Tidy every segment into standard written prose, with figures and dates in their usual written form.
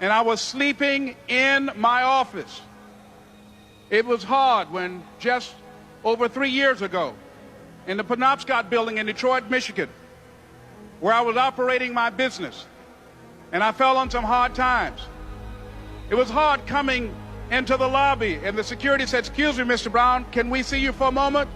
and I was sleeping in my office. It was hard when just over 3 years ago, in the Penobscot building in Detroit, Michigan, where I was operating my business, and I fell on some hard times. It was hard coming into the lobby, and the security said, "Excuse me, Mr. Brown, can we see you for a moment?"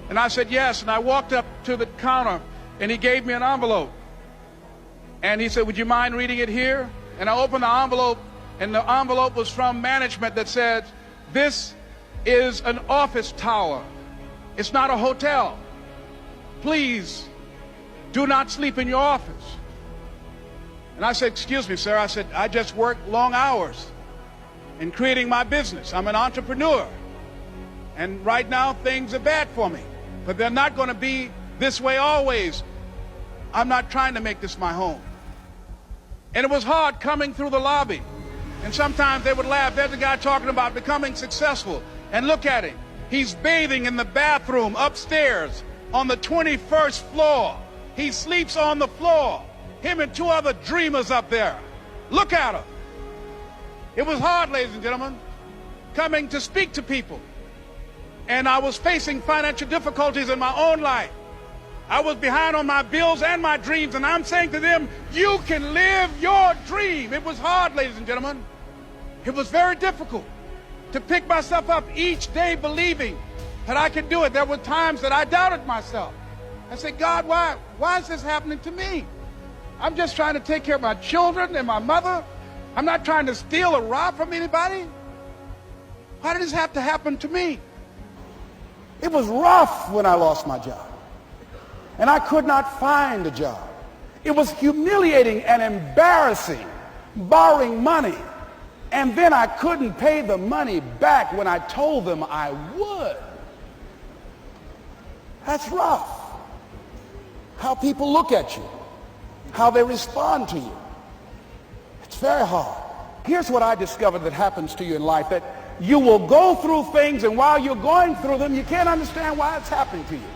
And I said, "Yes." And I walked up to the counter, and he gave me an envelope. And he said, "Would you mind reading it here?" And I opened the envelope, and the envelope was from management that said, "This is an office tower. It's not a hotel. Please do not sleep in your office." And I said, "Excuse me, sir." I said, "I just work long hours in creating my business. I'm an entrepreneur. And right now things are bad for me. But they're not going to be this way always. I'm not trying to make this my home." And it was hard coming through the lobby. And sometimes they would laugh. There's a guy talking about becoming successful. And look at him. He's bathing in the bathroom upstairs on the 21st floor. He sleeps on the floor. Him and 2 other dreamers up there. Look at him. It was hard, ladies and gentlemen, coming to speak to people. And I was facing financial difficulties in my own life. I was behind on my bills and my dreams, and I'm saying to them, you can live your dream. It was hard, ladies and gentlemen. It was very difficult to pick myself up each day believing that I could do it. There were times that I doubted myself. I said, "God, why is this happening to me? I'm just trying to take care of my children and my mother. I'm not trying to steal or rob from anybody. Why did this have to happen to me?" It was rough when I lost my job, and I could not find a job. It was humiliating and embarrassing, borrowing money, and then I couldn't pay the money back when I told them I would. That's rough. How people look at you, how they respond to you. It's very hard. Here's what I discovered that happens to you in life, that you will go through things, and while you're going through them, you can't understand why it's happening to you.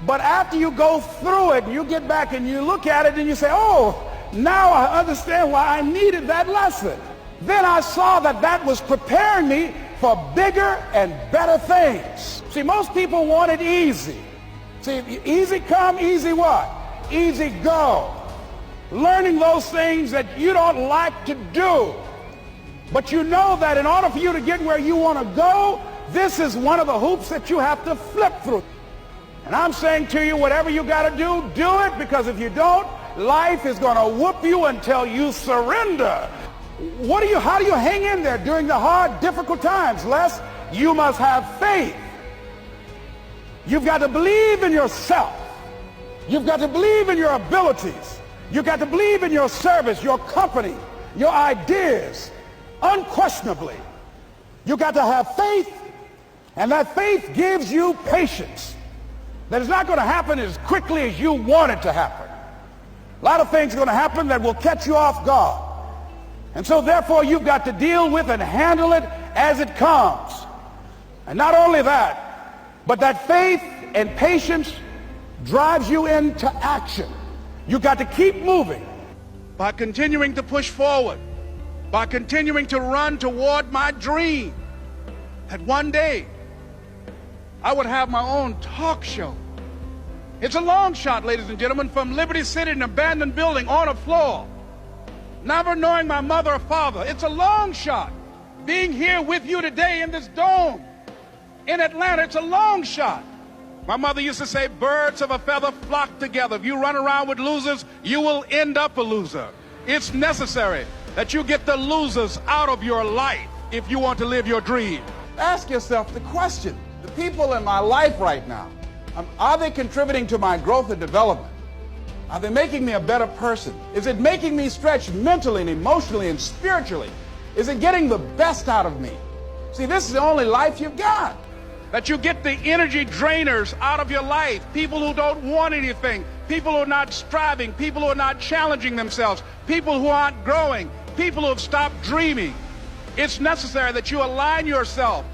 But after you go through it, and you get back and you look at it and you say, "Oh, now I understand why I needed that lesson." Then I saw that that was preparing me for bigger and better things. See, most people want it easy. See, easy come, easy what? Easy go. Learning those things that you don't like to do. But you know that in order for you to get where you want to go, this is one of the hoops that you have to flip through. And I'm saying to you, whatever you got to do it, because if you don't, life is going to whoop you until you surrender. How do you hang in there during the hard, difficult times? Les, you must have faith. You've got to believe in yourself. You've got to believe in your abilities. You've got to believe in your service, your company, your ideas. Unquestionably, you got to have faith, and that faith gives you patience. That it's not going to happen as quickly as you want it to happen. A lot of things are going to happen that will catch you off guard. And so therefore you've got to deal with and handle it as it comes. And not only that, but that faith and patience drives you into action. You've got to keep moving by continuing to push forward, by continuing to run toward my dream that one day I would have my own talk show. It's a long shot, ladies and gentlemen, from Liberty City, an abandoned building on a floor, never knowing my mother or father. It's a long shot. Being here with you today in this dome in Atlanta, it's a long shot. My mother used to say, birds of a feather flock together. If you run around with losers, you will end up a loser. It's necessary that you get the losers out of your life if you want to live your dream. Ask yourself the question, the people in my life right now, are they contributing to my growth and development? Are they making me a better person? Is it making me stretch mentally and emotionally and spiritually? Is it getting the best out of me? See, this is the only life you've got. That you get the energy drainers out of your life, people who don't want anything, people who are not striving, people who are not challenging themselves, people who aren't growing, people who have stopped dreaming. It's necessary that you align yourself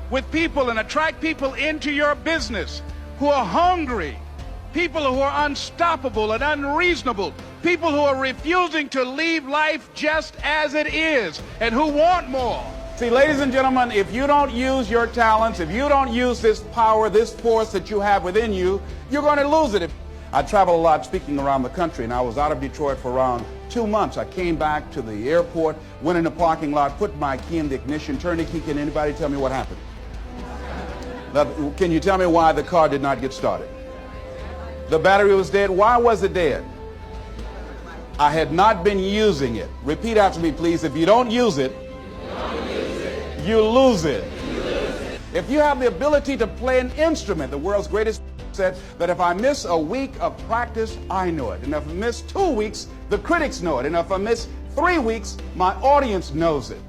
with people and attract people into your business who are hungry, people who are unstoppable and unreasonable, People who are refusing to leave life just as it is and who want more. See, ladies and gentlemen, if you don't use your talents, if you don't use this power, this force that you have within you, you're going to lose it. I travel a lot speaking around the country, and I was out of Detroit for around 2 months. I came back to the airport, went in the parking lot, put my key in the ignition, turned the key. Can anybody tell me what happened? Can you tell me why the car did not get started? The battery was dead. Why was it dead? I had not been using it. Repeat after me, please. If you don't use it, you lose it. If you have the ability to play an instrument, the world's greatest said that if I miss a week of practice, I know it. And if I miss 2 weeks, the critics know it. And if I miss 3 weeks, my audience knows it.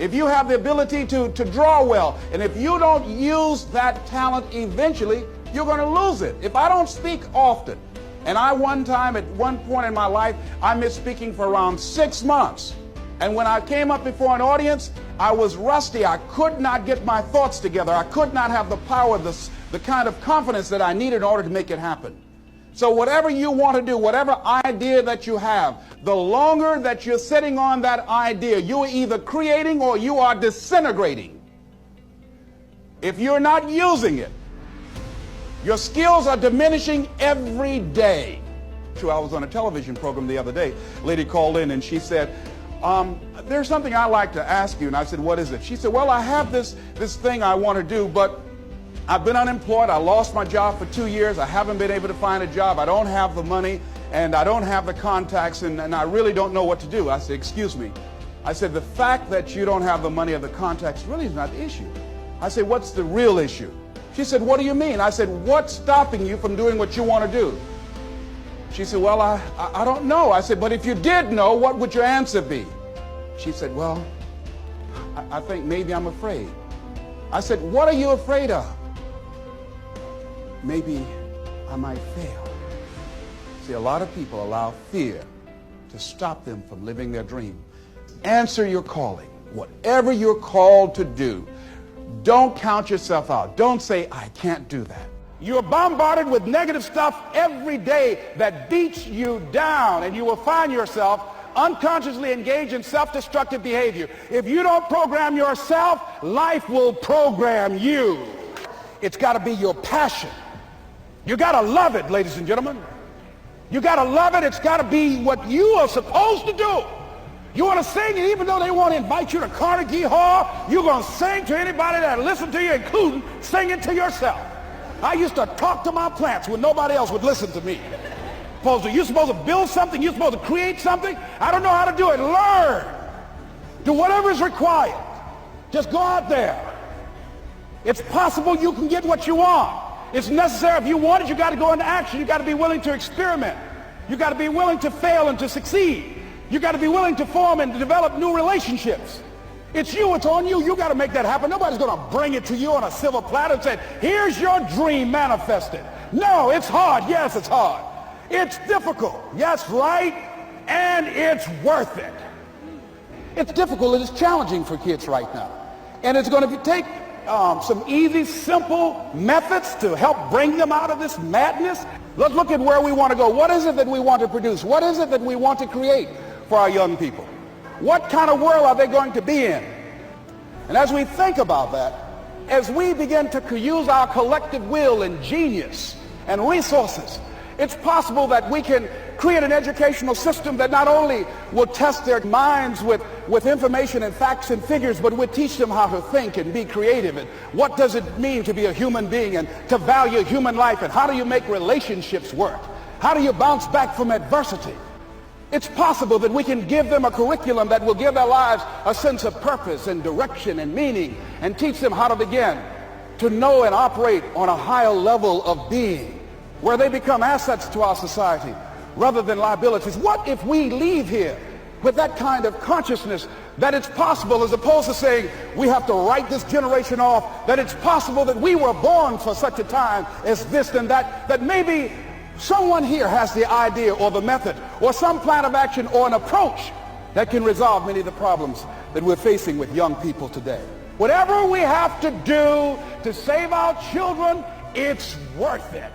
If you have the ability to draw well, and if you don't use that talent, eventually you're going to lose it. If I don't speak often, and at one point in my life, I missed speaking for around 6 months. And when I came up before an audience, I was rusty. I could not get my thoughts together. I could not have the power, the kind of confidence that I needed in order to make it happen. So whatever you want to do, whatever idea that you have, the longer that you're sitting on that idea, you are either creating or you are disintegrating. If you're not using it, your skills are diminishing every day. I was on a television program the other day. A lady called in and she said, there's something I'd like to ask you. And I said, what is it? She said, well, I have this thing I want to do, but I've been unemployed. I lost my job for 2 years. I haven't been able to find a job. I don't have the money and I don't have the contacts and I really don't know what to do. I said, excuse me. I said, the fact that you don't have the money or the contacts really is not the issue. I said, what's the real issue? She said, what do you mean? I said, what's stopping you from doing what you want to do? She said, well, I don't know. I said, but if you did know, what would your answer be? She said, well, I think maybe I'm afraid. I said, what are you afraid of? Maybe I might fail. See, a lot of people allow fear to stop them from living their dream. Answer your calling. Whatever you're called to do, don't count yourself out. Don't say, I can't do that. You're bombarded with negative stuff every day that beats you down, and you will find yourself unconsciously engaged in self-destructive behavior. If you don't program yourself, life will program you. It's got to be your passion. You got to love it, ladies and gentlemen. You got to love it. It's got to be what you are supposed to do. You want to sing, and even though they want to invite you to Carnegie Hall, you're going to sing to anybody that listen to you, including singing to yourself. I used to talk to my plants when nobody else would listen to me. You're supposed to build something. You're supposed to create something. I don't know how to do it. Learn. Do whatever is required. Just go out there. It's possible you can get what you want. It's necessary. If you want it, you got to go into action. You got to be willing to experiment. You got to be willing to fail and to succeed. You got to be willing to form and to develop new relationships. It's you, it's on you. You got to make that happen. Nobody's going to bring it to you on a silver platter and say, here's your dream manifested. No, it's hard. Yes, it's hard. It's difficult. Yes, right. And it's worth it. It's difficult. It's challenging for kids right now. And it's going to take some easy, simple methods to help bring them out of this madness. Let's look at where we want to go. What is it that we want to produce? What is it that we want to create for our young people? What kind of world are they going to be in? And as we think about that, as we begin to use our collective will and genius and resources, it's possible that we can create an educational system that not only will test their minds with information and facts and figures, but will teach them how to think and be creative, and what does it mean to be a human being and to value human life, and how do you make relationships work? How do you bounce back from adversity? It's possible that we can give them a curriculum that will give their lives a sense of purpose and direction and meaning, and teach them how to begin to know and operate on a higher level of being, where they become assets to our society rather than liabilities. What if we leave here with that kind of consciousness that it's possible, as opposed to saying we have to write this generation off, that it's possible that we were born for such a time as this and that, that maybe someone here has the idea or the method or some plan of action or an approach that can resolve many of the problems that we're facing with young people today. Whatever we have to do to save our children, it's worth it.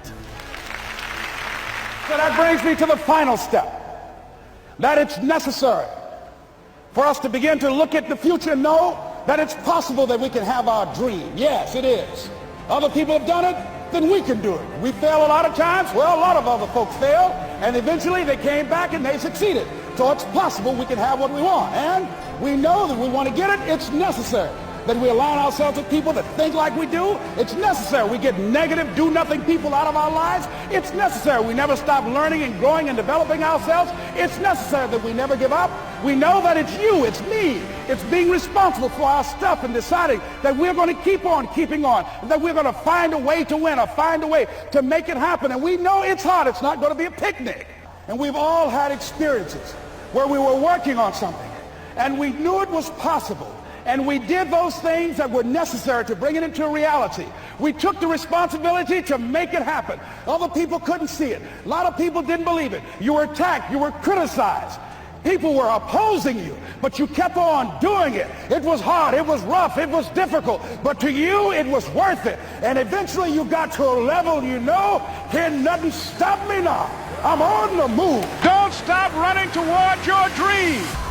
So that brings me to the final step. that it's necessary for us to begin to look at the future and know that it's possible that we can have our dream. Yes, it is. Other people have done it, then we can do it. We fail a lot of times. Well, a lot of other folks failed, and eventually they came back and they succeeded. So it's possible we can have what we want. And we know that we want to get it. It's necessary that we align ourselves with people that think like we do. It's necessary we get negative, do-nothing people out of our lives. It's necessary we never stop learning and growing and developing ourselves. It's necessary that we never give up. We know that it's you, it's me. It's being responsible for our stuff and deciding that we're going to keep on keeping on, that we're going to find a way to win or find a way to make it happen. And we know it's hard. It's not going to be a picnic. And we've all had experiences where we were working on something and we knew it was possible. And we did those things that were necessary to bring it into reality. We took the responsibility to make it happen. Other people couldn't see it. A lot of people didn't believe it. You were attacked. You were criticized. People were opposing you, but you kept on doing it. It was hard. It was rough. It was difficult. But to you, it was worth it. And eventually you got to a level, you know, can nothing stop me now. I'm on the move. Don't stop running toward your dream.